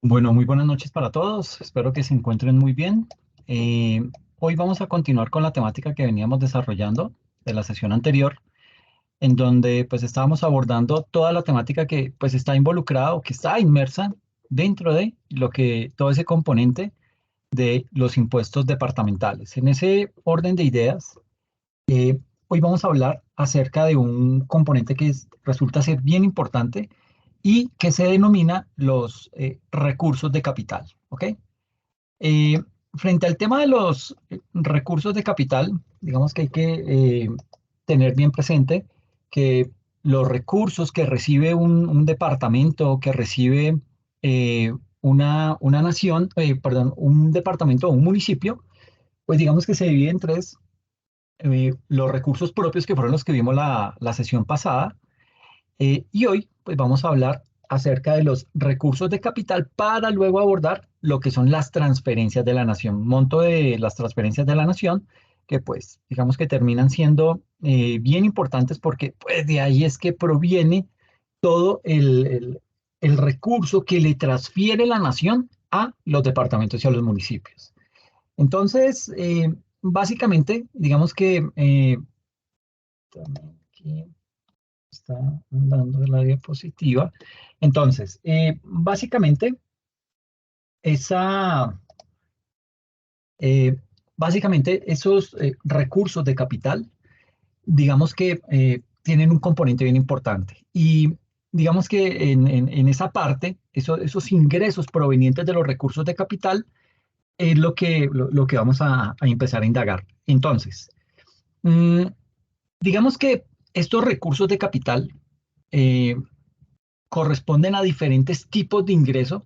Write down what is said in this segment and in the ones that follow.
Bueno, muy buenas noches para todos. Espero que se encuentren muy bien. Hoy vamos a continuar con la temática que veníamos desarrollando de la sesión anterior, en donde pues estábamos abordando toda la temática que pues está involucrada o que está inmersa dentro de lo que todo ese componente de los impuestos departamentales. En ese orden de ideas, hoy vamos a hablar acerca de un componente que resulta ser bien importante y que se denomina los recursos de capital, ¿ok? Eh, Frente al tema de los recursos de capital, digamos que hay que tener bien presente que los recursos que recibe un departamento, que recibe eh, una nación, perdón, un departamento o un municipio, pues digamos que se divide en tres. Los recursos propios que fueron los que vimos la sesión pasada, y hoy, pues vamos a hablar acerca de los recursos de capital para luego abordar lo que son las transferencias de la nación, monto de las transferencias de la nación, que pues digamos que terminan siendo bien importantes porque pues de ahí es que proviene todo el recurso que le transfiere la nación a los departamentos y a los municipios. Entonces, básicamente, digamos que aquí está andando de la diapositiva. Entonces, básicamente, esa, eh, básicamente esos recursos de capital, digamos que tienen un componente bien importante. Y digamos que en esa parte, esos ingresos provenientes de los recursos de capital es lo que vamos a empezar a indagar. Entonces, mm, digamos que estos recursos de capital eh, corresponden a diferentes tipos de ingreso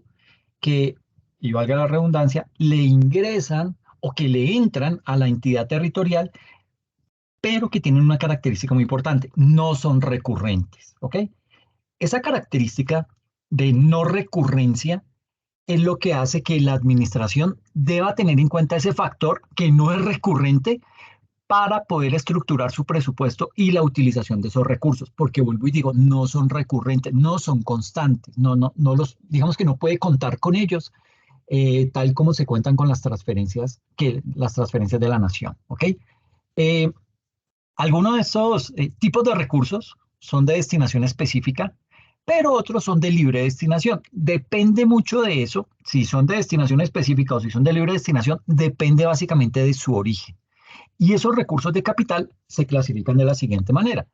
que, y valga la redundancia, le ingresan o que le entran a la entidad territorial, pero que tienen una característica muy importante, no son recurrentes, ¿ok? Esa característica de no recurrencia es lo que hace que la administración deba tener en cuenta ese factor que no es recurrente para poder estructurar su presupuesto y la utilización de esos recursos, porque vuelvo y digo, no son recurrentes, no son constantes, no los, digamos que no puede contar con ellos tal como se cuentan con las transferencias de la nación, ¿ok? Eh, Algunos de estos tipos de recursos son de destinación específica, pero otros son de libre destinación. Depende mucho de eso, si son de destinación específica o si son de libre destinación, depende básicamente de su origen. Y esos recursos de capital se clasifican de la siguiente manera.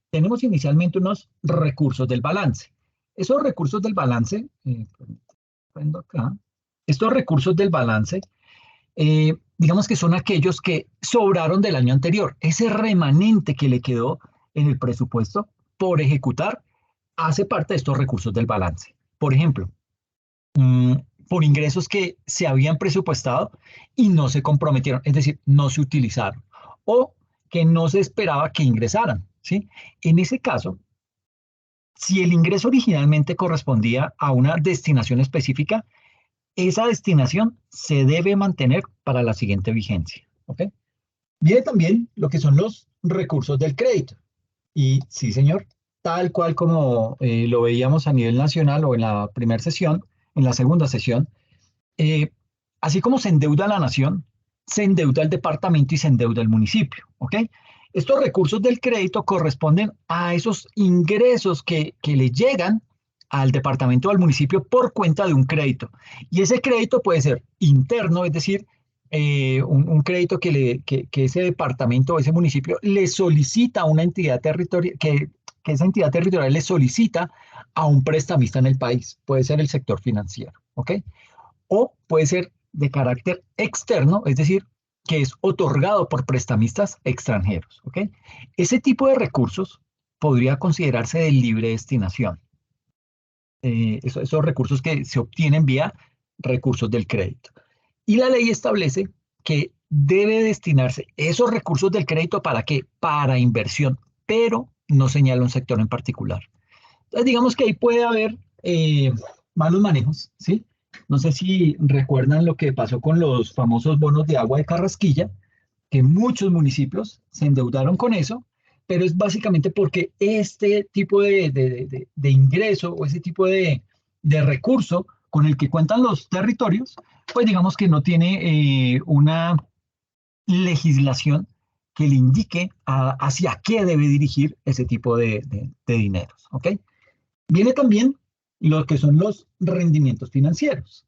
Tenemos inicialmente unos recursos del balance. Esos recursos del balance, prendo acá, estos recursos del balance, digamos que son aquellos que sobraron del año anterior. Ese remanente que le quedó en el presupuesto por ejecutar hace parte de estos recursos del balance. Por ejemplo, mm, por ingresos que se habían presupuestado y no se comprometieron, es decir, no se utilizaron o que no se esperaba que ingresaran, ¿sí? En ese caso, si el ingreso originalmente correspondía a una destinación específica, esa destinación se debe mantener para la siguiente vigencia, ¿ok? Viene también lo que son los recursos del crédito. Y sí, señor, tal cual como lo veíamos a nivel nacional o en la primera sesión, en la segunda sesión, eh, así como se endeuda la nación, se endeuda el departamento y se endeuda el municipio, ¿ok? Estos recursos del crédito corresponden a esos ingresos que le llegan al departamento o al municipio por cuenta de un crédito. Y ese crédito puede ser interno, es decir, un crédito que ese departamento o ese municipio le solicita a una entidad territorial, que esa entidad territorial le solicita a un prestamista en el país, puede ser el sector financiero, ¿ok? O puede ser de carácter externo, es decir, que es otorgado por prestamistas extranjeros, ¿ok? Ese tipo de recursos podría considerarse de libre destinación. Esos recursos que se obtienen vía recursos del crédito. Y la ley establece que debe destinarse esos recursos del crédito para qué? Para inversión, pero no señala un sector en particular. Entonces, digamos que ahí puede haber malos manejos, ¿sí? No sé si recuerdan lo que pasó con los famosos bonos de agua de Carrasquilla, que muchos municipios se endeudaron con eso, pero es básicamente porque este tipo de ingreso o ese tipo de recurso con el que cuentan los territorios, pues digamos que no tiene una legislación que le indique hacia qué debe dirigir ese tipo de dineros, ¿ok? Viene también lo que son los rendimientos financieros.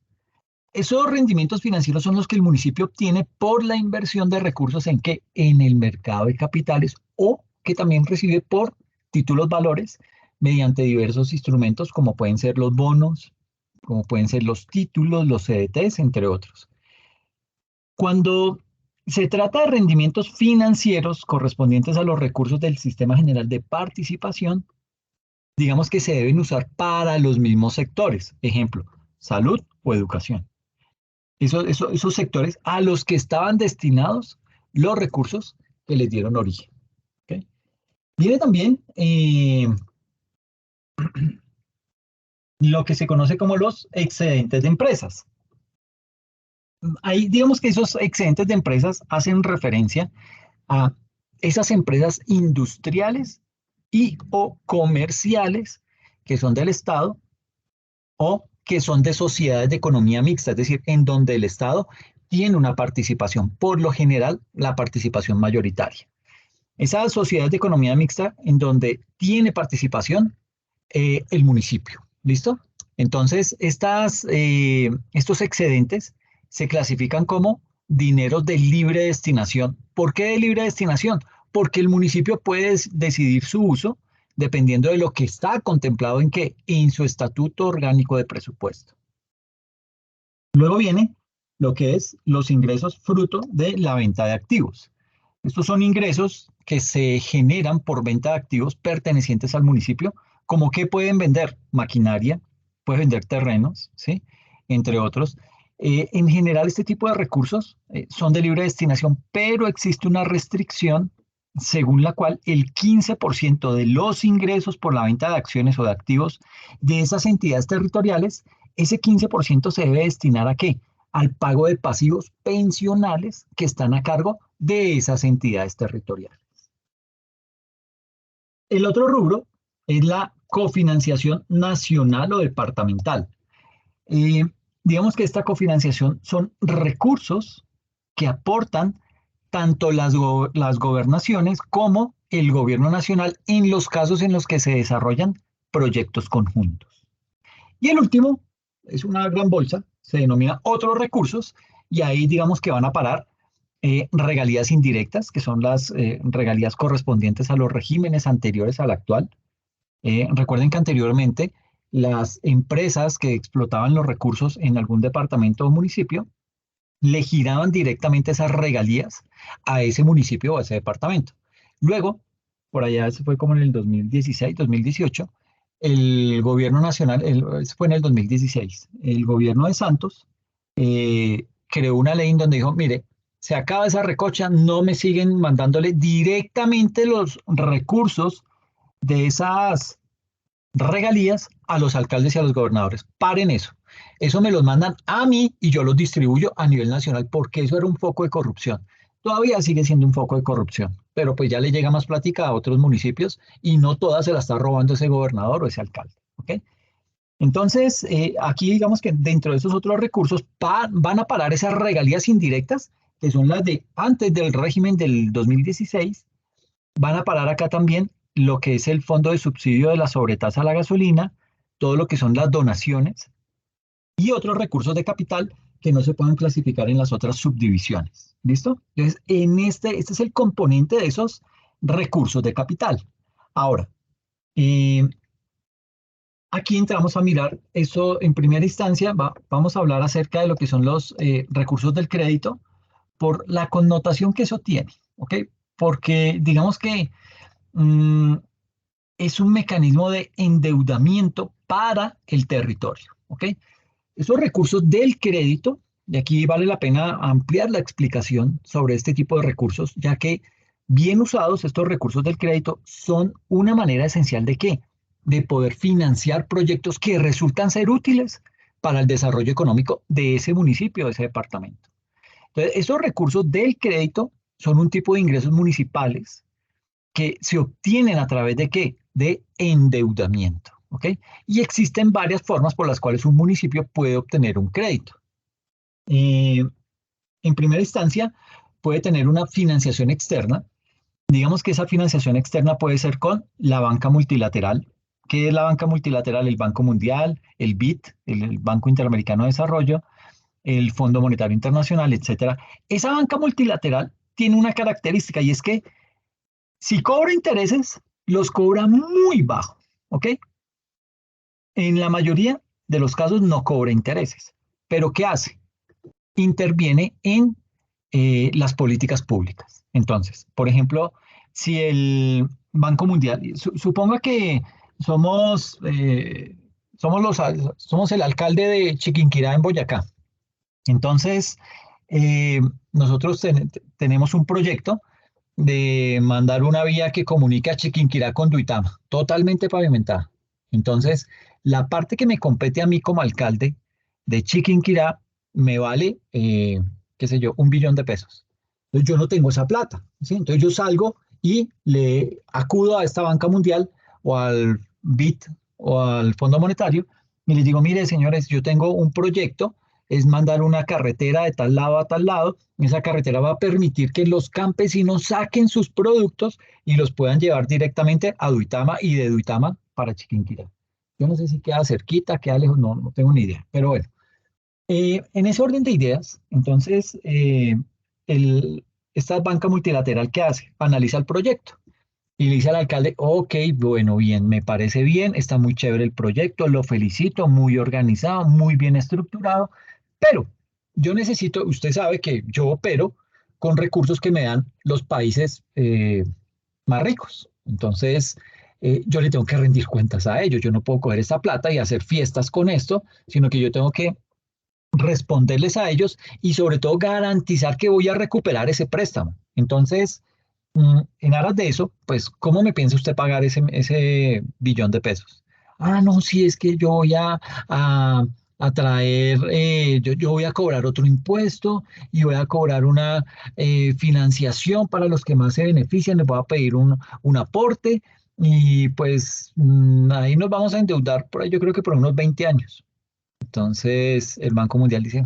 Esos rendimientos financieros son los que el municipio obtiene por la inversión de recursos en qué? En el mercado de capitales o que también recibe por títulos valores mediante diversos instrumentos como pueden ser los bonos, como pueden ser los títulos, los CDTs, entre otros. Cuando se trata de rendimientos financieros correspondientes a los recursos del Sistema General de Participación, digamos que se deben usar para los mismos sectores, ejemplo, salud o educación. Esos sectores a los que estaban destinados los recursos que les dieron origen. ¿Okay? Viene también lo que se conoce como los excedentes de empresas. Ahí digamos que esos excedentes de empresas hacen referencia a esas empresas industriales y o comerciales que son del Estado o que son de sociedades de economía mixta, es decir, en donde el Estado tiene una participación, por lo general la participación mayoritaria. Esas sociedades de economía mixta en donde tiene participación el municipio, ¿listo? Entonces, estos excedentes se clasifican como dineros de libre destinación. ¿Por qué de libre destinación? Porque el municipio puede decidir su uso dependiendo de lo que está contemplado en qué, en su estatuto orgánico de presupuesto. Luego viene lo que es los ingresos fruto de la venta de activos. Estos son ingresos que se generan por venta de activos pertenecientes al municipio, como que pueden vender maquinaria, pueden vender terrenos, ¿sí? Entre otros. En general, este tipo de recursos son de libre destinación, pero existe una restricción según la cual el 15% de los ingresos por la venta de acciones o de activos de esas entidades territoriales, ese 15% se debe destinar ¿a qué? Al pago de pasivos pensionales que están a cargo de esas entidades territoriales. El otro rubro es la cofinanciación nacional o departamental. Eh, digamos que esta cofinanciación son recursos que aportan tanto las gobernaciones como el gobierno nacional en los casos en los que se desarrollan proyectos conjuntos. Y el último es una gran bolsa, se denomina otros recursos, y ahí digamos que van a parar regalías indirectas, que son las regalías correspondientes a los regímenes anteriores al actual. Recuerden que anteriormente las empresas que explotaban los recursos en algún departamento o municipio le giraban directamente esas regalías a ese municipio o a ese departamento. Luego, por allá se fue como en el 2016, 2018, el gobierno nacional, fue en el 2016, el gobierno de Santos creó una ley en donde dijo, mire, se acaba esa recocha, no me siguen mandándole directamente los recursos de esas regalías a los alcaldes y a los gobernadores. Paren eso. Eso me los mandan a mí y yo los distribuyo a nivel nacional porque eso era un foco de corrupción. Todavía sigue siendo un foco de corrupción, pero pues ya le llega más plática a otros municipios y no todas se la está robando ese gobernador o ese alcalde. ¿Ok? Entonces, aquí digamos que dentro de esos otros recursos van a parar esas regalías indirectas, que son las de antes del régimen del 2016. Van a parar acá también lo que es el fondo de subsidio de la sobretasa a la gasolina, todo lo que son las donaciones y otros recursos de capital que no se pueden clasificar en las otras subdivisiones. ¿Listo? Entonces, este es el componente de esos recursos de capital. Ahora, eh, aquí entramos a mirar eso en primera instancia, vamos a hablar acerca de lo que son los recursos del crédito por la connotación que eso tiene, ¿ok? Porque digamos que mm, es un mecanismo de endeudamiento para el territorio, ¿ok? Esos recursos del crédito, y aquí vale la pena ampliar la explicación sobre este tipo de recursos, ya que bien usados estos recursos del crédito son una manera esencial de qué? De poder financiar proyectos que resultan ser útiles para el desarrollo económico de ese municipio, de ese departamento. Entonces, esos recursos del crédito son un tipo de ingresos municipales que se obtienen a través de qué? De endeudamiento. ¿ok? Y existen varias formas por las cuales un municipio puede obtener un crédito. Eh, en primera instancia, puede tener una financiación externa. Digamos que esa financiación externa puede ser con la banca multilateral. ¿Qué es la banca multilateral? El Banco Mundial, el BID, el Banco Interamericano de Desarrollo, el Fondo Monetario Internacional, etcétera. Esa banca multilateral tiene una característica y es que si cobra intereses, los cobra muy bajo, ¿ok? En la mayoría de los casos no cobra intereses. ¿Pero qué hace? Interviene en las políticas públicas. Entonces, por ejemplo, si el Banco Mundial, suponga que somos, somos el alcalde de Chiquinquirá en Boyacá. Entonces, eh, nosotros tenemos un proyecto de mandar una vía que comunica a Chiquinquirá con Duitama, totalmente pavimentada. Entonces, la parte que me compete a mí como alcalde de Chiquinquirá me vale, qué sé yo, 1 billón de pesos. Entonces, yo no tengo esa plata, ¿sí? Entonces, yo salgo y le acudo a esta banca mundial o al BID o al Fondo Monetario y les digo, mire, señores, yo tengo un proyecto, es mandar una carretera de tal lado a tal lado. Esa carretera va a permitir que los campesinos saquen sus productos y los puedan llevar directamente a Duitama y de Duitama para Chiquinquirá. Yo no sé si queda cerquita, queda lejos, no tengo ni idea. Pero bueno, en ese orden de ideas, entonces, el, esta banca multilateral, ¿qué hace? Analiza el proyecto y le dice al alcalde, ok, bueno, bien, me parece bien, está muy chévere el proyecto, lo felicito, muy organizado, muy bien estructurado, pero yo necesito, usted sabe que yo opero con recursos que me dan los países más ricos. Entonces, yo le tengo que rendir cuentas a ellos. Yo no puedo coger esta plata y hacer fiestas con esto, sino que yo tengo que responderles a ellos y sobre todo garantizar que voy a recuperar ese préstamo. Entonces, en aras de eso, pues, ¿cómo me piensa usted pagar ese 1 billón de pesos? Ah, no, sí, es que yo voy a traer, yo voy a cobrar otro impuesto y voy a cobrar una financiación para los que más se benefician, les voy a pedir un aporte y pues ahí nos vamos a endeudar por ahí, yo creo que por unos 20 años. Entonces, el Banco Mundial dice,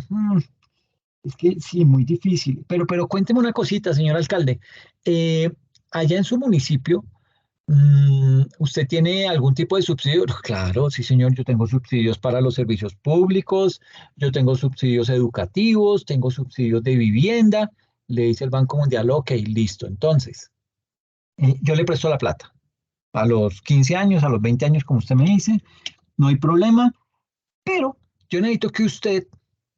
es que sí, muy difícil. Pero cuénteme una cosita, señor alcalde. Eh, Allá en su municipio, ¿usted tiene algún tipo de subsidio? Claro, sí, señor, yo tengo subsidios para los servicios públicos, yo tengo subsidios educativos, tengo subsidios de vivienda. Le dice el Banco Mundial, ok, listo. Entonces, yo le presto la plata a los 15 años, a los 20 años, como usted me dice, no hay problema. Pero yo necesito que usted,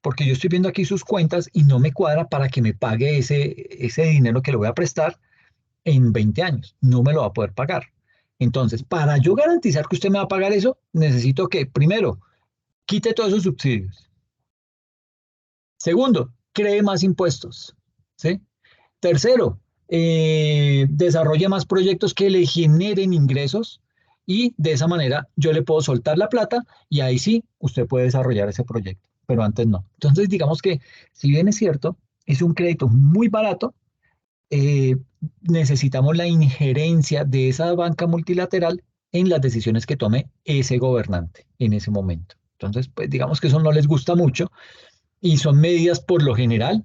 porque yo estoy viendo aquí sus cuentas y no me cuadra para que me pague ese dinero que le voy a prestar en 20 años. No me lo va a poder pagar. Entonces, para yo garantizar que usted me va a pagar eso, necesito que, primero, quite todos esos subsidios. Segundo, cree más impuestos. ¿Sí? Tercero, desarrolle más proyectos que le generen ingresos y de esa manera yo le puedo soltar la plata y ahí sí usted puede desarrollar ese proyecto, pero antes no. Entonces, digamos que si bien es cierto, es un crédito muy barato, eh, necesitamos la injerencia de esa banca multilateral en las decisiones que tome ese gobernante en ese momento. Entonces, pues digamos que eso no les gusta mucho y son medidas por lo general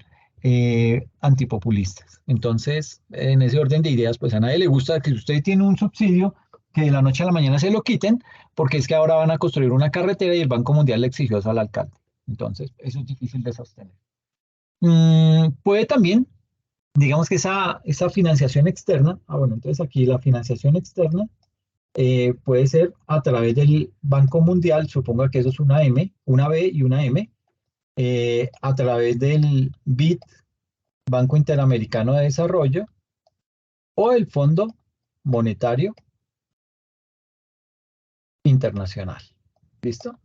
antipopulistas. Entonces, en ese orden de ideas, pues a nadie le gusta que usted tiene un subsidio que de la noche a la mañana se lo quiten, porque es que ahora van a construir una carretera y el Banco Mundial le exigió eso al alcalde. Entonces, eso es difícil de sostener. Puede también, digamos que esa financiación externa, bueno, entonces aquí la financiación externa puede ser a través del Banco Mundial, suponga que eso es una M, una B y una M, a través del BID, Banco Interamericano de Desarrollo, o el Fondo Monetario Internacional. ¿Listo?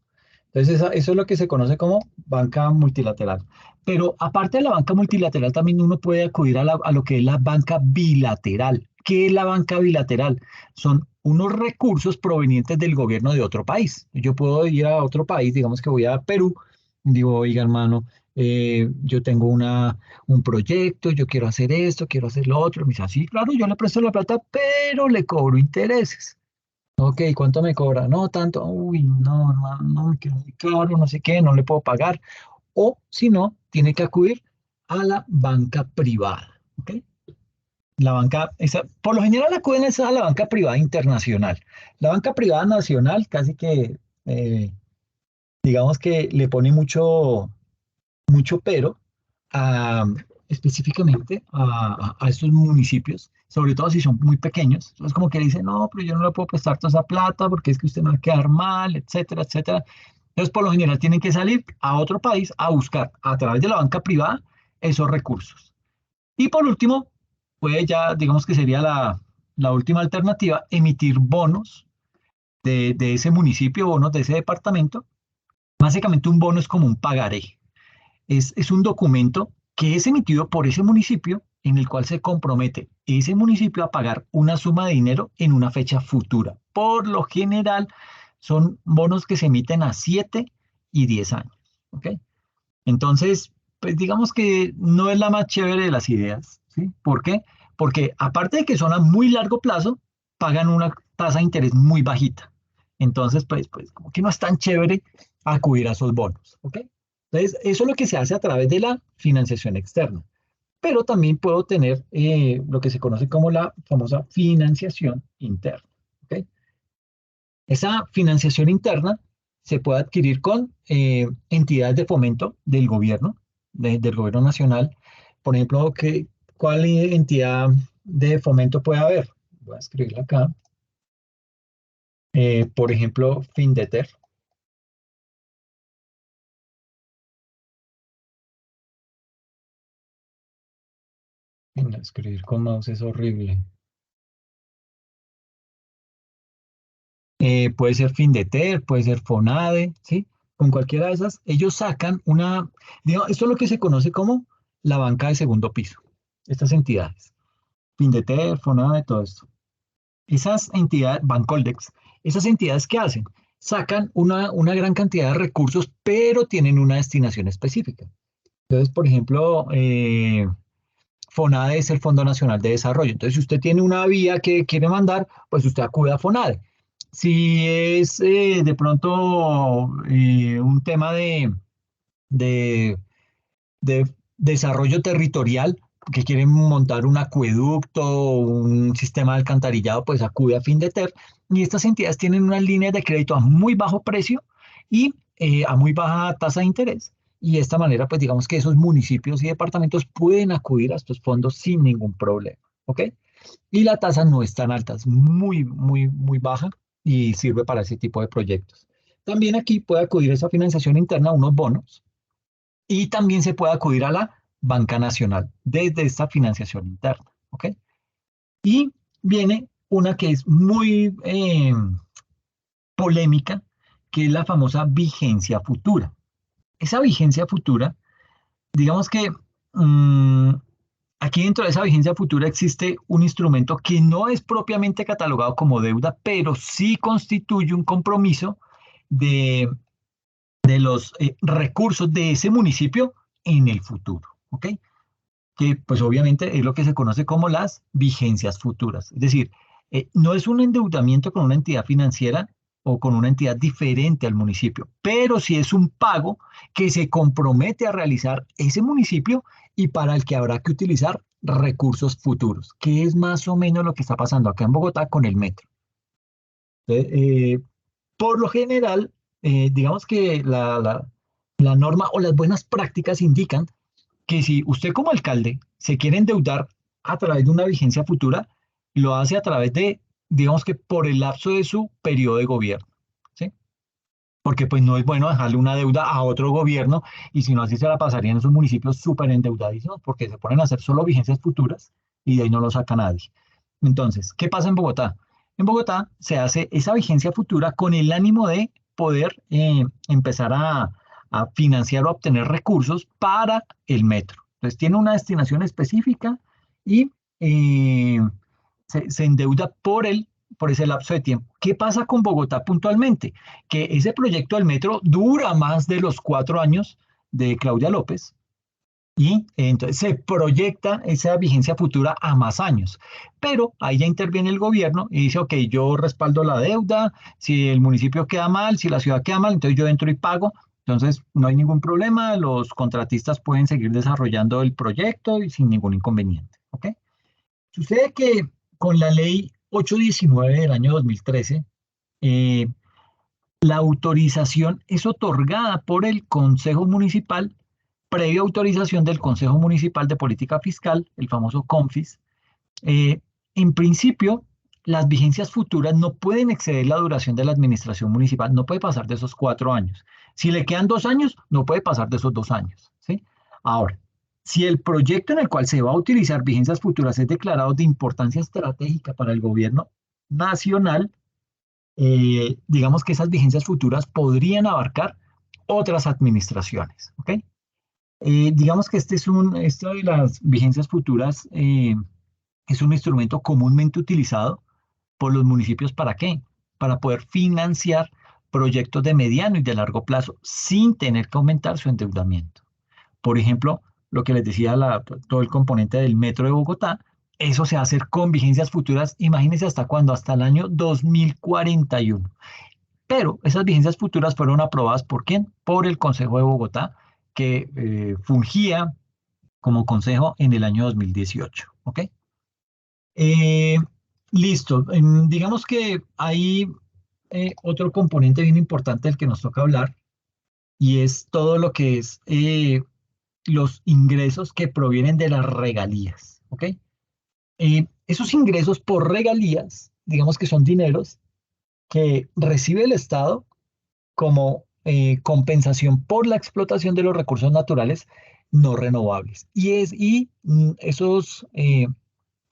Entonces, eso es lo que se conoce como banca multilateral. Pero aparte de la banca multilateral, también uno puede acudir a lo que es la banca bilateral. ¿Qué es la banca bilateral? Son unos recursos provenientes del gobierno de otro país. Yo puedo ir a otro país, digamos que voy a Perú, digo, oiga, hermano, yo tengo un proyecto, yo quiero hacer esto, quiero hacer lo otro. Me dice, sí, claro, yo le presto la plata, pero le cobro intereses. Ok, ¿cuánto me cobra? No, tanto. Uy, no, hermano, no, me quedó muy caro, no sé qué, no le puedo pagar. O si no, tiene que acudir a la banca privada. ¿Ok? La banca, por lo general acuden a la banca privada internacional. La banca privada nacional casi que, eh, digamos que le pone mucho pero a, específicamente a estos municipios, sobre todo si son muy pequeños. Entonces como que dicen, no, pero yo no le puedo prestar toda esa plata porque es que usted me va a quedar mal, etcétera, etcétera. Entonces por lo general tienen que salir a otro país a buscar a través de la banca privada esos recursos. Y por último, puede ya, digamos que sería la última alternativa, emitir bonos de ese municipio, bonos de ese departamento. Básicamente un bono es como un pagaré. Es un documento que es emitido por ese municipio en el cual se compromete ese municipio a pagar una suma de dinero en una fecha futura. Por lo general, son bonos que se emiten a 7 y 10 años. ¿Ok? Entonces, pues digamos que no es la más chévere de las ideas, ¿sí? ¿Por qué? Porque aparte de que son a muy largo plazo, pagan una tasa de interés muy bajita. Entonces, pues como que no es tan chévere acudir a esos bonos, ¿ok? Entonces, eso es lo que se hace a través de la financiación externa. Pero también puedo tener lo que se conoce como la famosa financiación interna, ¿ok? Esa financiación interna se puede adquirir con entidades de fomento del gobierno, del gobierno nacional. Por ejemplo, ¿cuál entidad de fomento puede haber? Voy a escribirla acá. Por ejemplo, Findeter. Escribir con mouse es horrible. Puede ser Findeter, puede ser Fonade, ¿sí? Con cualquiera de esas, ellos sacan digamos, esto es lo que se conoce como la banca de segundo piso, estas entidades. Findeter, Fonade, todo esto. Esas entidades, Bancoldex, esas entidades que hacen, sacan una gran cantidad de recursos, pero tienen una destinación específica. Entonces, por ejemplo, FONADE es el Fondo Nacional de Desarrollo. Entonces, si usted tiene una vía que quiere mandar, pues usted acude a FONADE. Si es de pronto un tema de de desarrollo territorial que quieren montar un acueducto, un sistema de alcantarillado, pues acude a Findeter. Y estas entidades tienen unas líneas de crédito a muy bajo precio y a muy baja tasa de interés. Y de esta manera, pues digamos que esos municipios y departamentos pueden acudir a estos fondos sin ningún problema. ¿Ok? Y la tasa no es tan alta, es muy, muy, muy baja y sirve para ese tipo de proyectos. También aquí puede acudir a esa financiación interna, unos bonos, y también se puede acudir a la banca nacional desde esta financiación interna. ¿Ok? Y viene una que es muy polémica, que es la famosa vigencia futura. Esa vigencia futura, digamos que mmm, aquí dentro de esa vigencia futura existe un instrumento que no es propiamente catalogado como deuda, pero sí constituye un compromiso de, de los recursos de ese municipio en el futuro. ¿Ok? Que pues obviamente es lo que se conoce como las vigencias futuras. Es decir, no es un endeudamiento con una entidad financiera o con una entidad diferente al municipio, pero sí es un pago que se compromete a realizar ese municipio y para el que habrá que utilizar recursos futuros, que es más o menos lo que está pasando acá en Bogotá con el metro. Entonces, por lo general, digamos que la norma o las buenas prácticas indican que si usted como alcalde se quiere endeudar a través de una vigencia futura, lo hace a través de, digamos que por el lapso de su periodo de gobierno, ¿sí? Porque pues no es bueno dejarle una deuda a otro gobierno y si no así se la pasarían esos municipios súper endeudadísimos porque se ponen a hacer solo vigencias futuras y de ahí no lo saca nadie. Entonces, ¿qué pasa en Bogotá? En Bogotá se hace esa vigencia futura con el ánimo de poder empezar a financiar o obtener recursos para el metro. Entonces tiene una destinación específica y se endeuda por ese lapso de tiempo. ¿Qué pasa con Bogotá puntualmente? Que ese proyecto del metro dura más de los 4 años de Claudia López Y entonces se proyecta esa vigencia futura a más años. Pero ahí ya interviene el gobierno y dice, ok, yo respaldo la deuda, si el municipio queda mal, si la ciudad queda mal, entonces yo entro y pago. Entonces no hay ningún problema, los contratistas pueden seguir desarrollando el proyecto y sin ningún inconveniente. ¿Ok? Sucede que con la ley 819 del año 2013, eh, la autorización es otorgada por el Consejo Municipal previa autorización del Consejo Municipal de Política Fiscal, el famoso CONFIS. Eh, en principio, las vigencias futuras no pueden exceder la duración de la administración municipal, no puede pasar de esos 4 años. Si le quedan 2 años, no puede pasar de esos 2 años. ¿Sí? Ahora, si el proyecto en el cual se va a utilizar vigencias futuras es declarado de importancia estratégica para el gobierno nacional, digamos que esas vigencias futuras podrían abarcar otras administraciones. ¿Ok? Digamos que esto de las vigencias futuras es un instrumento comúnmente utilizado por los municipios ¿para qué? Para poder financiar proyectos de mediano y de largo plazo sin tener que aumentar su endeudamiento. Por ejemplo, lo que les decía, todo el componente del metro de Bogotá, eso se va a hacer con vigencias futuras, imagínense hasta cuándo, hasta el año 2041. Pero esas vigencias futuras fueron aprobadas ¿por quién? Por el Consejo de Bogotá, que fungía como consejo en el año 2018. ¿Ok? Eh, listo. Digamos que hay otro componente bien importante del que nos toca hablar y es todo lo que es los ingresos que provienen de las regalías. ¿Ok? Esos ingresos por regalías, digamos que son dineros que recibe el Estado como compensación por la explotación de los recursos naturales no renovables.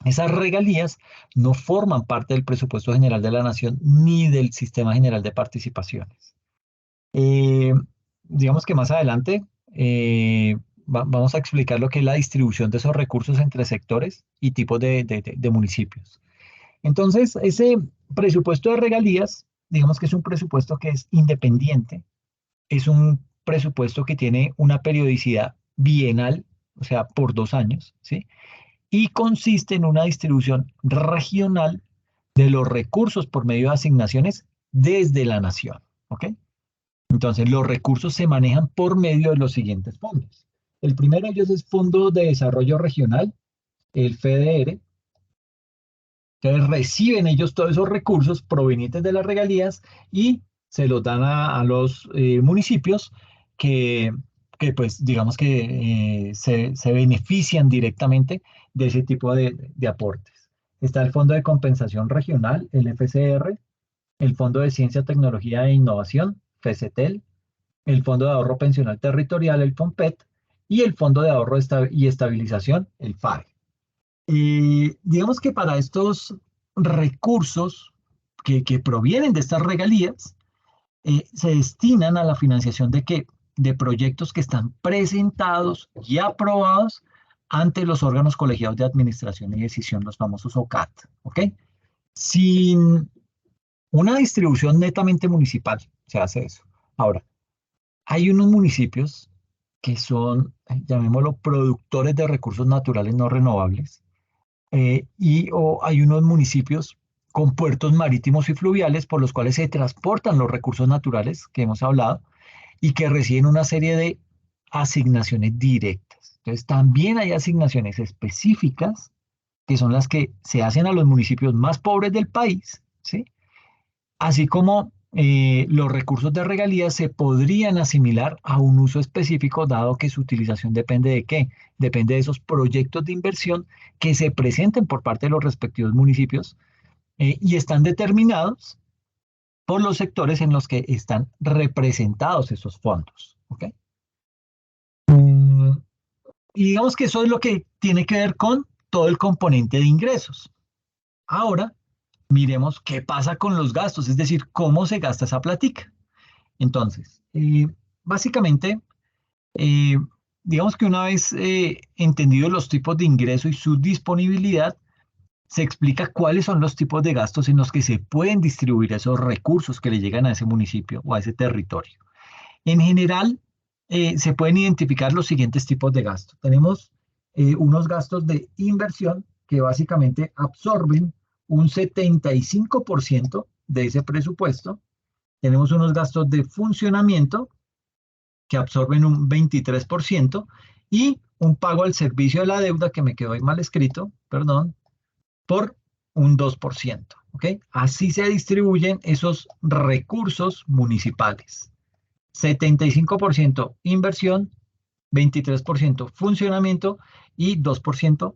Esas regalías no forman parte del presupuesto general de la nación ni del sistema general de participaciones. Eh, digamos que más adelante vamos a explicar lo que es la distribución de esos recursos entre sectores y tipos de municipios. Entonces, ese presupuesto de regalías, digamos que es un presupuesto que es independiente, es un presupuesto que tiene una periodicidad bienal, o sea, por 2 años, ¿sí? Y consiste en una distribución regional de los recursos por medio de asignaciones desde la nación. ¿Ok? Entonces, los recursos se manejan por medio de los siguientes fondos. El primero de ellos es Fondo de Desarrollo Regional, el FDR, que reciben ellos todos esos recursos provenientes de las regalías y se los dan a los municipios que, que, pues, digamos que se benefician directamente de ese tipo de aportes. Está el Fondo de Compensación Regional, el FCR, el Fondo de Ciencia, Tecnología e Innovación, FECETEL, el Fondo de Ahorro Pensional Territorial, el FONPET, y el Fondo de Ahorro y Estabilización, el FARE. Digamos que para estos recursos que provienen de estas regalías, se destinan a la financiación de qué? De proyectos que están presentados y aprobados ante los órganos colegiados de administración y decisión, los famosos OCAT. ¿Ok? Sin una distribución netamente municipal se hace eso. Ahora, hay unos municipios que son, llamémoslo, productores de recursos naturales no renovables, o hay unos municipios con puertos marítimos y fluviales por los cuales se transportan los recursos naturales que hemos hablado y que reciben una serie de asignaciones directas. Entonces, también hay asignaciones específicas que son las que se hacen a los municipios más pobres del país, ¿sí? Así como los recursos de regalías se podrían asimilar a un uso específico, dado que su utilización depende de qué? Depende de esos proyectos de inversión que se presenten por parte de los respectivos municipios y están determinados por los sectores en los que están representados esos fondos. ¿Ok? Mm, y digamos que eso es lo que tiene que ver con todo el componente de ingresos. Ahora, miremos qué pasa con los gastos, es decir, cómo se gasta esa plática. Entonces, básicamente, eh, digamos que una vez entendidos los tipos de ingreso y su disponibilidad, se explica cuáles son los tipos de gastos en los que se pueden distribuir esos recursos que le llegan a ese municipio o a ese territorio. En general, se pueden identificar los siguientes tipos de gastos. Tenemos unos gastos de inversión que básicamente absorben un 75% de ese presupuesto. Tenemos unos gastos de funcionamiento que absorben un 23% y un pago al servicio de la deuda, que me quedó ahí mal escrito, perdón, por un 2%. ¿Ok? Así se distribuyen esos recursos municipales. 75% inversión, 23% funcionamiento y 2%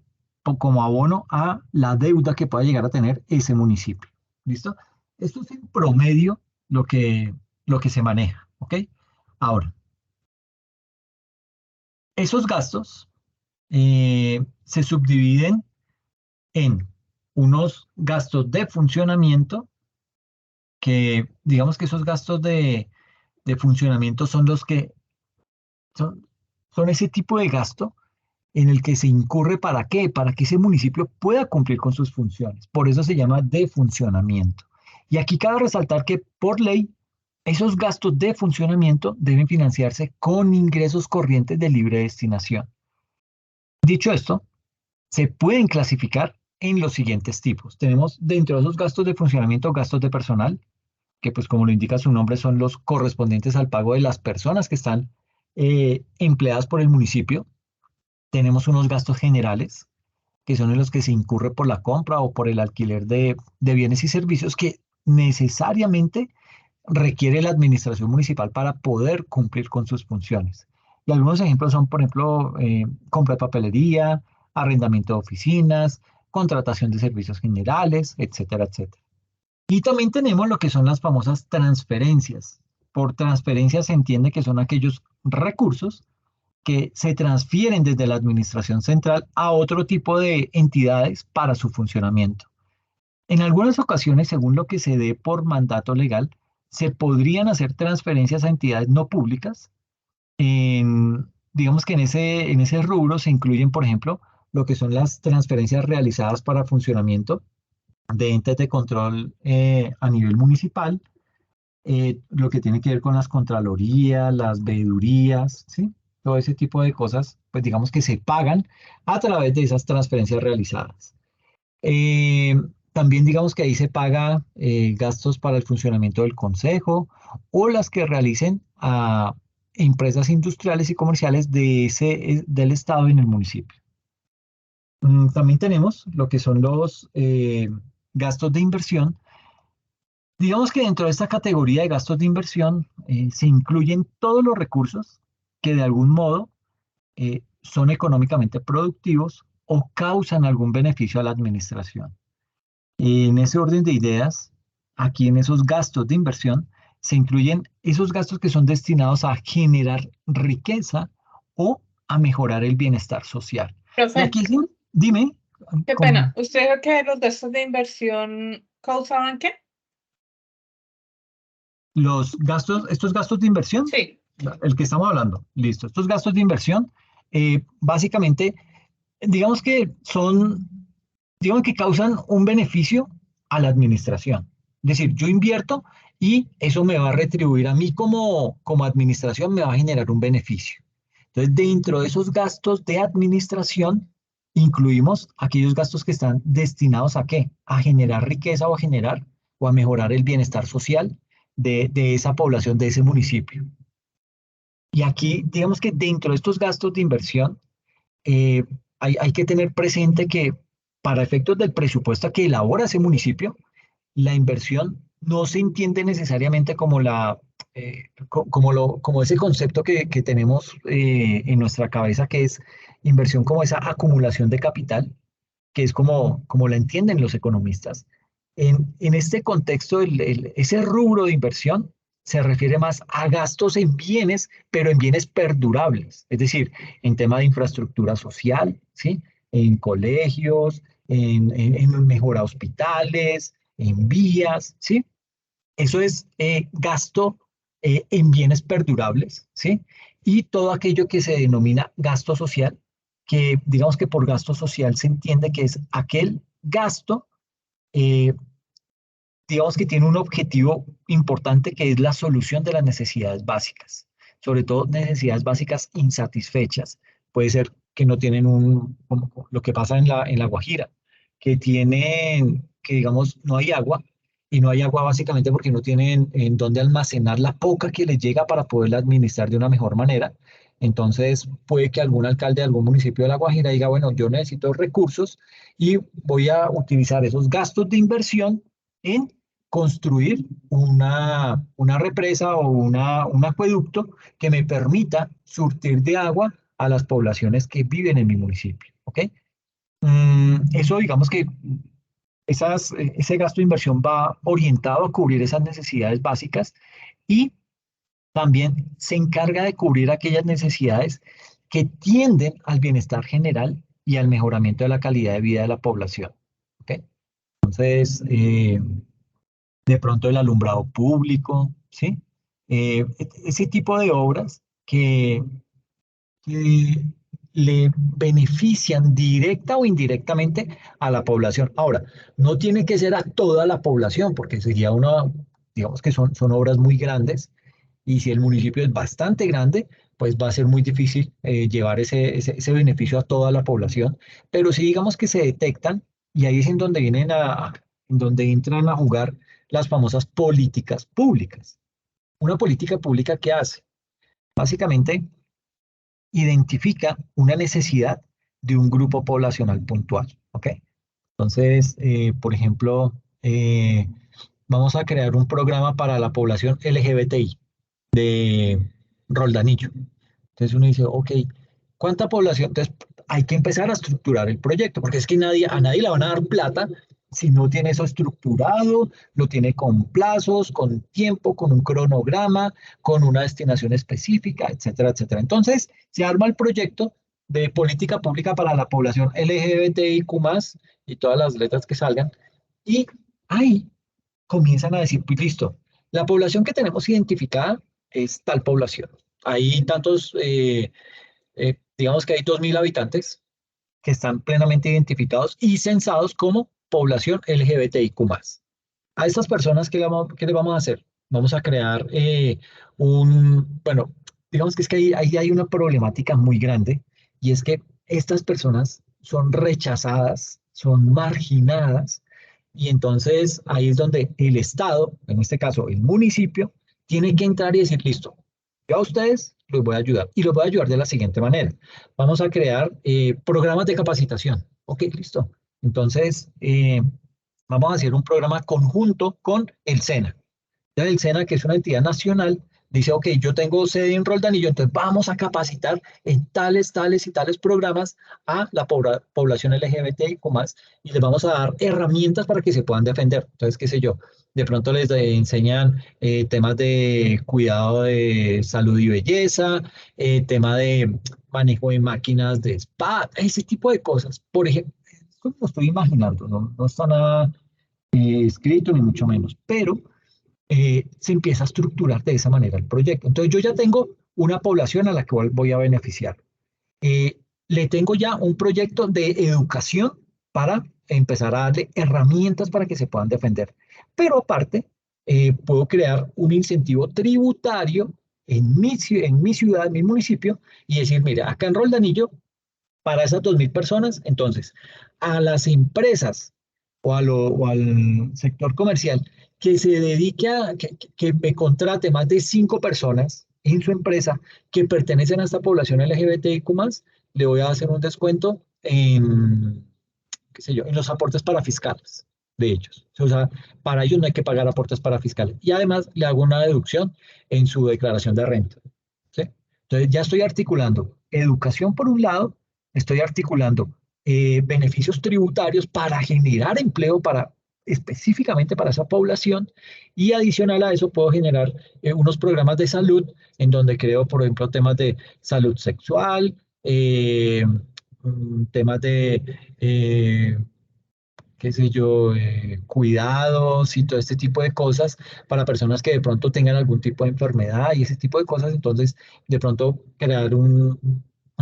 como abono a la deuda que pueda llegar a tener ese municipio. ¿Listo? Esto es en promedio lo que se maneja. ¿Ok? Ahora, esos gastos se subdividen en unos gastos de funcionamiento, que digamos que esos gastos de funcionamiento son los que son, son ese tipo de gasto en el que se incurre ¿para qué? Para que ese municipio pueda cumplir con sus funciones. Por eso se llama de funcionamiento. Y aquí cabe resaltar que por ley, esos gastos de funcionamiento deben financiarse con ingresos corrientes de libre destinación. Dicho esto, se pueden clasificar en los siguientes tipos. Tenemos dentro de esos gastos de funcionamiento gastos de personal, que pues como lo indica su nombre son los correspondientes al pago de las personas que están empleadas por el municipio. Tenemos unos gastos generales, que son en los que se incurre por la compra o por el alquiler de bienes y servicios que necesariamente requiere la administración municipal para poder cumplir con sus funciones. Y algunos ejemplos son, por ejemplo, compra de papelería, arrendamiento de oficinas, contratación de servicios generales, etcétera, etcétera. Y también tenemos lo que son las famosas transferencias. Por transferencias se entiende que son aquellos recursos que se transfieren desde la administración central a otro tipo de entidades para su funcionamiento. En algunas ocasiones, según lo que se dé por mandato legal, se podrían hacer transferencias a entidades no públicas. Digamos que en ese rubro se incluyen, por ejemplo, lo que son las transferencias realizadas para funcionamiento de entes de control a nivel municipal, lo que tiene que ver con las contralorías, las veedurías, ¿sí? Todo ese tipo de cosas, pues digamos que se pagan a través de esas transferencias realizadas. Eh, También digamos que ahí se paga gastos para el funcionamiento del consejo o las que realicen a empresas industriales y comerciales del estado en el municipio. También tenemos lo que son los gastos de inversión. Digamos que dentro de esta categoría de gastos de inversión se incluyen todos los recursos que de algún modo son económicamente productivos o causan algún beneficio a la administración. En ese orden de ideas, aquí en esos gastos de inversión se incluyen esos gastos que son destinados a generar riqueza o a mejorar el bienestar social. Y Profe, aquí sí, dime, qué pena. con ¿Usted dijo que los gastos de inversión causaban qué? los gastos, estos gastos de inversión, Sí. el que estamos hablando, listo. Estos gastos de inversión, básicamente, digamos que son, digamos que causan un beneficio a la administración. Es decir, yo invierto y eso me va a retribuir a mí como administración, me va a generar un beneficio. Entonces, dentro de esos gastos de administración, incluimos aquellos gastos que están destinados a qué? A generar riqueza o a generar o a mejorar el bienestar social de esa población, de ese municipio. Y aquí, digamos que dentro de estos gastos de inversión, eh, hay que tener presente que para efectos del presupuesto que elabora ese municipio, la inversión no se entiende necesariamente como como ese concepto que tenemos en nuestra cabeza, que es inversión como esa acumulación de capital, que es como la entienden los economistas. En este contexto, ese rubro de inversión se refiere más a gastos en bienes, pero en bienes perdurables, es decir, en tema de infraestructura social, ¿sí? En colegios, en mejora hospitales, en vías, ¿sí? Eso es gasto en bienes perdurables, ¿sí? Y todo aquello que se denomina gasto social, que digamos que por gasto social se entiende que es aquel gasto, eh, digamos que tiene un objetivo importante que es la solución de las necesidades básicas. sobre todo necesidades básicas insatisfechas. Puede ser que no tienen como lo que pasa en la Guajira, que tienen, que digamos, no hay agua, y no hay agua básicamente porque no tienen en dónde almacenar la poca que les llega para poderla administrar de una mejor manera. Entonces, puede que algún alcalde de algún municipio de La Guajira diga, bueno, yo necesito recursos y voy a utilizar esos gastos de inversión en construir una represa o un acueducto que me permita surtir de agua a las poblaciones que viven en mi municipio. ¿Ok? Eso digamos que ese gasto de inversión va orientado a cubrir esas necesidades básicas y también se encarga de cubrir aquellas necesidades que tienden al bienestar general y al mejoramiento de la calidad de vida de la población. ¿Ok? Entonces, de pronto el alumbrado público, ¿sí? Ese tipo de obras que le benefician directa o indirectamente a la población. Ahora, no tiene que ser a toda la población, porque sería digamos que son obras muy grandes, y si el municipio es bastante grande, pues va a ser muy difícil llevar ese beneficio a toda la población, pero si digamos que se detectan, y ahí es en donde en donde entran a jugar las famosas políticas públicas. Una política pública, ¿qué hace? Básicamente identifica una necesidad de un grupo poblacional puntual, ¿ok? Entonces, por ejemplo, vamos a crear un programa para la población LGBTI de Roldanillo. Entonces uno dice, ok, ¿cuánta población? Entonces hay que empezar a estructurar el proyecto, porque es que a nadie le van a dar plata si no tiene eso estructurado, lo tiene con plazos, con tiempo, con un cronograma, con una destinación específica, etcétera, etcétera. Entonces se arma el proyecto de política pública para la población LGBTIQ+, y todas las letras que salgan, y ahí comienzan a decir, pues listo, la población que tenemos identificada es tal población. Hay tantos, digamos que hay 2.000 habitantes que están plenamente identificados y censados como población LGBTIQ+. A estas personas, ¿qué le vamos a hacer? Vamos a crear bueno, digamos que es que ahí hay una problemática muy grande, y es que estas personas son rechazadas, son marginadas, y entonces ahí es donde el Estado, en este caso el municipio, tiene que entrar y decir, listo, yo a ustedes los voy a ayudar, y los voy a ayudar de la siguiente manera. Vamos a crear programas de capacitación. Ok, listo. Entonces, vamos a hacer un programa conjunto con el SENA. Ya el SENA, que es una entidad nacional, dice, ok, yo tengo sede en Roldanillo, entonces vamos a capacitar en tales, tales y tales programas a la población LGBTIQ+, y les vamos a dar herramientas para que se puedan defender. Entonces, qué sé yo, de pronto les enseñan temas de cuidado de salud y belleza, tema de manejo de máquinas de spa, ese tipo de cosas. Por ejemplo, como lo estoy imaginando, no está nada escrito ni mucho menos, pero se empieza a estructurar de esa manera el proyecto. Entonces yo ya tengo una población a la que voy a beneficiar. Le tengo ya un proyecto de educación para empezar a darle herramientas para que se puedan defender. Pero aparte, puedo crear un incentivo tributario en mi ciudad, en mi municipio, y decir, mira, acá en Roldanillo, para esas 2.000 personas, entonces, a las empresas o al sector comercial que se dedique que me contrate más de 5 personas en su empresa que pertenecen a esta población LGBTIQ+, le voy a hacer un descuento en, qué sé yo, en los aportes parafiscales de ellos. O sea, para ellos no hay que pagar aportes parafiscales. Y además le hago una deducción en su declaración de renta. ¿Sí? Entonces ya estoy articulando educación por un lado, estoy articulando beneficios tributarios para generar empleo específicamente para esa población, y adicional a eso puedo generar unos programas de salud en donde creo, por ejemplo, temas de salud sexual, temas de, qué sé yo, cuidados y todo este tipo de cosas para personas que de pronto tengan algún tipo de enfermedad y ese tipo de cosas. Entonces, de pronto crear un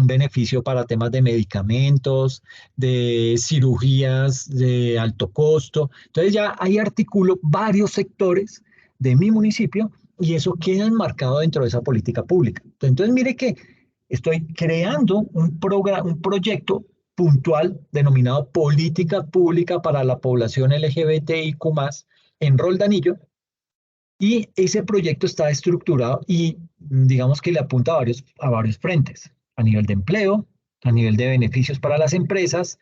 beneficio para temas de medicamentos, de cirugías de alto costo. Entonces ya ahí articulo varios sectores de mi municipio y eso queda enmarcado dentro de esa política pública. Entonces, mire que estoy creando un proyecto puntual denominado Política Pública para la Población LGBTIQ+, en Roldanillo, y ese proyecto está estructurado y digamos que le apunta a varios frentes, a nivel de empleo, a nivel de beneficios para las empresas,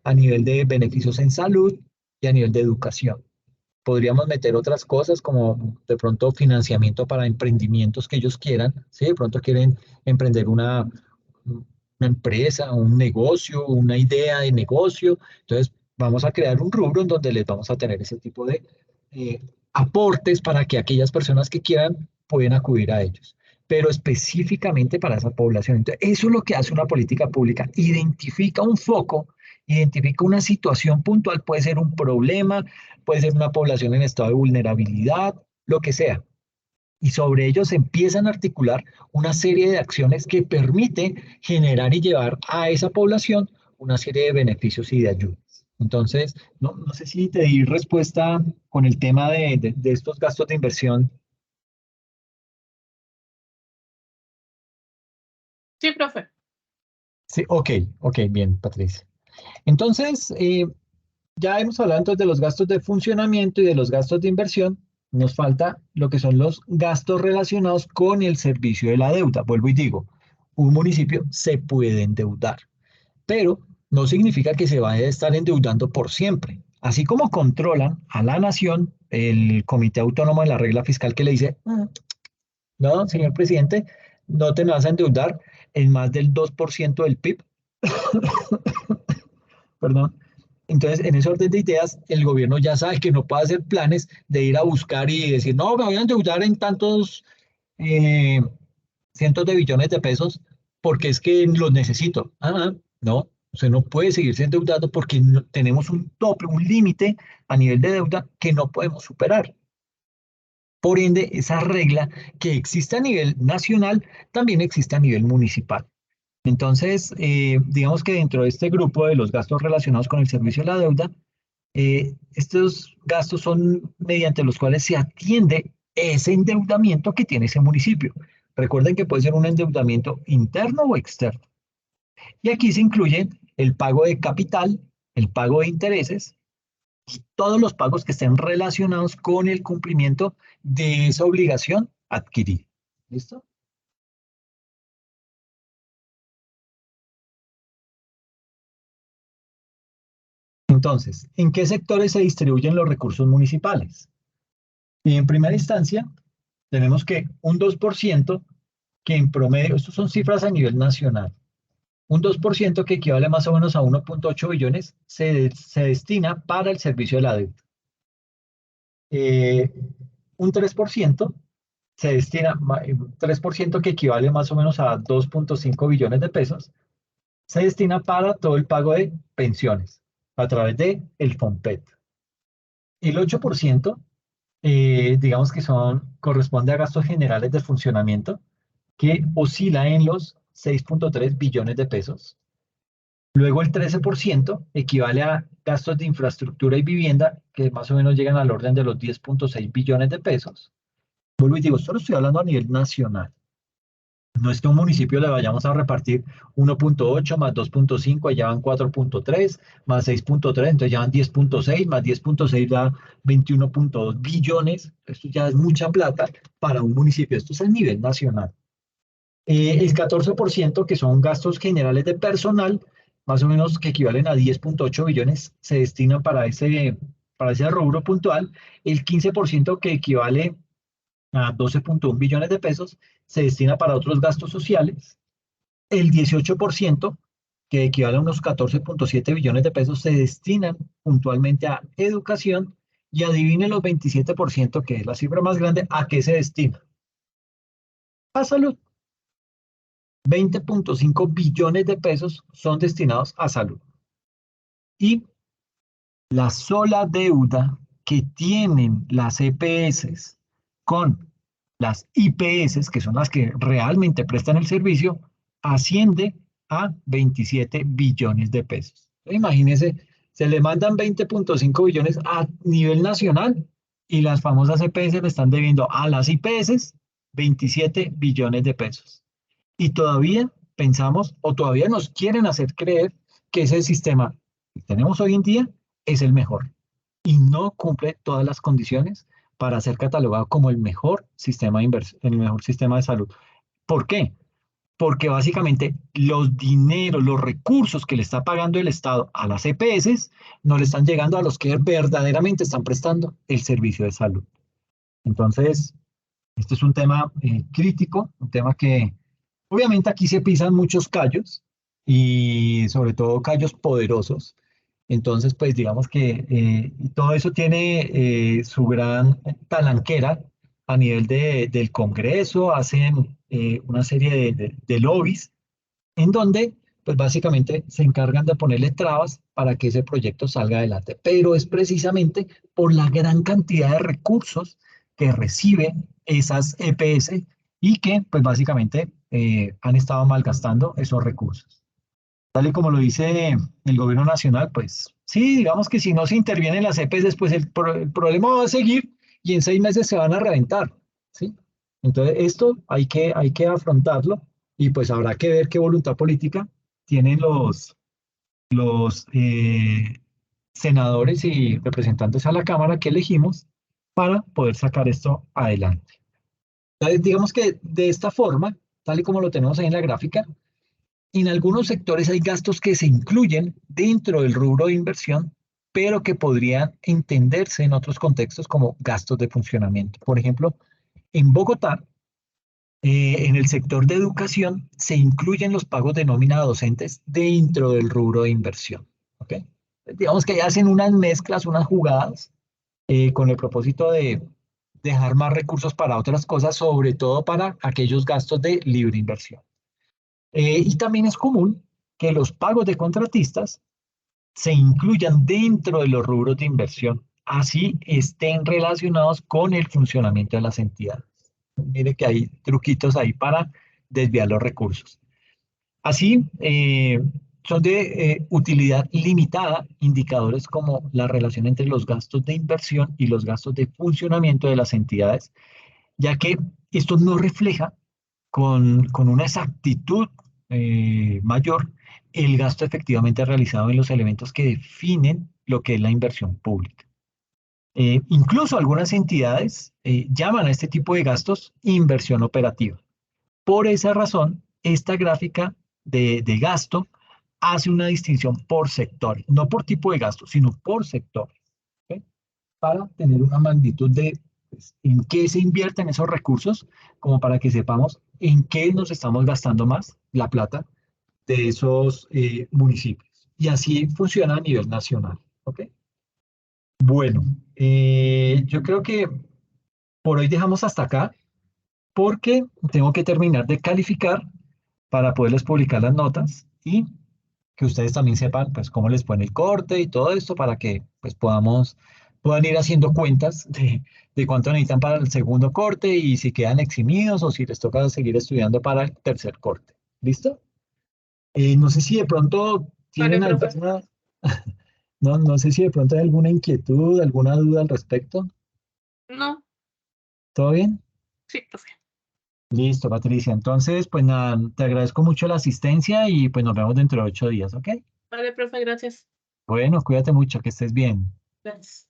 a nivel de beneficios en salud y a nivel de educación. Podríamos meter otras cosas como de pronto financiamiento para emprendimientos que ellos quieran, ¿sí? De pronto quieren emprender una empresa, un negocio, una idea de negocio. Entonces, vamos a crear un rubro en donde les vamos a tener ese tipo de eh, aportes para que aquellas personas que quieran puedan acudir a ellos, pero específicamente para esa población. Entonces, eso es lo que hace una política pública, identifica un foco, identifica una situación puntual, puede ser un problema, puede ser una población en estado de vulnerabilidad, lo que sea. Y sobre ellos se empiezan a articular una serie de acciones que permiten generar y llevar a esa población una serie de beneficios y de ayudas. Entonces, no sé si te di respuesta con el tema de estos gastos de inversión. Sí, profe. Sí, ok, bien, Patricia. Entonces, ya hemos hablado entonces de los gastos de funcionamiento y de los gastos de inversión. Nos falta lo que son los gastos relacionados con el servicio de la deuda. Vuelvo y digo, un municipio se puede endeudar, pero no significa que se vaya a estar endeudando por siempre. Así como controlan a la nación, el Comité Autónomo de la Regla Fiscal que le dice, no, señor presidente, no te me vas a endeudar en más del 2% del PIB, perdón. Entonces, en ese orden de ideas, el gobierno ya sabe que no puede hacer planes de ir a buscar y decir, no, me voy a endeudar en tantos eh, cientos de billones de pesos porque es que los necesito. No, usted no puede seguirse endeudando porque tenemos un tope, un límite a nivel de deuda que no podemos superar. Por ende, esa regla que existe a nivel nacional también existe a nivel municipal. Entonces, digamos que dentro de este grupo de los gastos relacionados con el servicio de la deuda, estos gastos son mediante los cuales se atiende ese endeudamiento que tiene ese municipio. Recuerden que puede ser un endeudamiento interno o externo. Y aquí se incluyen el pago de capital, el pago de intereses y todos los pagos que estén relacionados con el cumplimiento de esa obligación adquirida. ¿Listo? Entonces, ¿en qué sectores se distribuyen los recursos municipales? Y en primera instancia, tenemos que un 2% que en promedio, estas son cifras a nivel nacional, un 2% que equivale más o menos a 1,8 billones se destina para el servicio de la deuda. Eh, un 3% se destina, 3% que equivale más o menos a 2,5 billones de pesos, se destina para todo el pago de pensiones a través de el FOMPET. El 8%, digamos que corresponde a gastos generales de funcionamiento, que oscila en los 6,3 billones de pesos. Luego el 13% equivale a gastos de infraestructura y vivienda, que más o menos llegan al orden de los 10,6 billones de pesos. Vuelvo y digo, solo estoy hablando a nivel nacional. No es que a un municipio le vayamos a repartir 1,8 más 2,5, allá van 4,3, más 6,3, entonces ya van 10,6, más 10,6 da 21,2 billones. Esto ya es mucha plata para un municipio. Esto es a nivel nacional. El 14%, que son gastos generales de personal, más o menos que equivalen a 10,8 billones, se destinan para ese rubro puntual. El 15%, que equivale a 12,1 billones de pesos, se destina para otros gastos sociales. El 18%, que equivale a unos 14,7 billones de pesos, se destinan puntualmente a educación. Y adivinen los 27%, que es la cifra más grande, ¿a qué se destina? A salud. 20,5 billones de pesos son destinados a salud. Y la sola deuda que tienen las EPS con las IPS, que son las que realmente prestan el servicio, asciende a 27 billones de pesos. Imagínense, se le mandan 20,5 billones a nivel nacional y las famosas EPS le están debiendo a las IPS 27 billones de pesos. Y todavía pensamos o todavía nos quieren hacer creer que ese sistema que tenemos hoy en día es el mejor y no cumple todas las condiciones para ser catalogado como el mejor sistema de el mejor sistema de salud. ¿Por qué? Porque básicamente los dineros, los recursos que le está pagando el Estado a las EPS no le están llegando a los que verdaderamente están prestando el servicio de salud. Entonces, este es un tema crítico, un tema que obviamente aquí se pisan muchos callos y sobre todo callos poderosos. Entonces, pues digamos que todo eso tiene su gran talanquera a nivel del Congreso, hacen una serie de lobbies en donde pues básicamente se encargan de ponerle trabas para que ese proyecto salga adelante. Pero es precisamente por la gran cantidad de recursos que reciben esas EPS y que pues básicamente han estado malgastando esos recursos. Tal y como lo dice el gobierno nacional, pues sí, digamos que si no se intervienen las EPS, pues el problema va a seguir y en 6 meses se van a reventar, ¿sí? Entonces, esto hay que afrontarlo y pues habrá que ver qué voluntad política tienen los senadores y representantes a la Cámara que elegimos para poder sacar esto adelante. Entonces, digamos que de esta forma, tal y como lo tenemos ahí en la gráfica, en algunos sectores hay gastos que se incluyen dentro del rubro de inversión, pero que podrían entenderse en otros contextos como gastos de funcionamiento. Por ejemplo, en Bogotá, en el sector de educación, se incluyen los pagos de nómina a docentes dentro del rubro de inversión. ¿Ok? Digamos que hacen unas mezclas, unas jugadas, con el propósito de dejar más recursos para otras cosas, sobre todo para aquellos gastos de libre inversión. Y también es común que los pagos de contratistas se incluyan dentro de los rubros de inversión, así estén relacionados con el funcionamiento de las entidades. Mire que hay truquitos ahí para desviar los recursos. Así, son de utilidad limitada indicadores como la relación entre los gastos de inversión y los gastos de funcionamiento de las entidades, ya que esto no refleja con una exactitud mayor el gasto efectivamente realizado en los elementos que definen lo que es la inversión pública. Incluso algunas entidades llaman a este tipo de gastos inversión operativa. Por esa razón, esta gráfica de gasto hace una distinción por sector, no por tipo de gasto, sino por sector, ¿ok? Para tener una magnitud de pues, en qué se invierten esos recursos, como para que sepamos en qué nos estamos gastando más la plata de esos municipios. Y así funciona a nivel nacional. ¿Ok? Bueno, yo creo que por hoy dejamos hasta acá porque tengo que terminar de calificar para poderles publicar las notas y que ustedes también sepan pues cómo les pone el corte y todo esto para que pues puedan ir haciendo cuentas de cuánto necesitan para el segundo corte y si quedan eximidos o si les toca seguir estudiando para el tercer corte. ¿Listo? No sé si de pronto Vale, tienen profe. alguna, no sé si de pronto hay alguna inquietud, alguna duda al respecto. No, ¿Todo bien? sí, profe. Listo, Patricia. Entonces, pues nada, te agradezco mucho la asistencia y pues nos vemos dentro de 8 días, ¿ok? Vale, profe, gracias. Bueno, cuídate mucho, que estés bien. Gracias.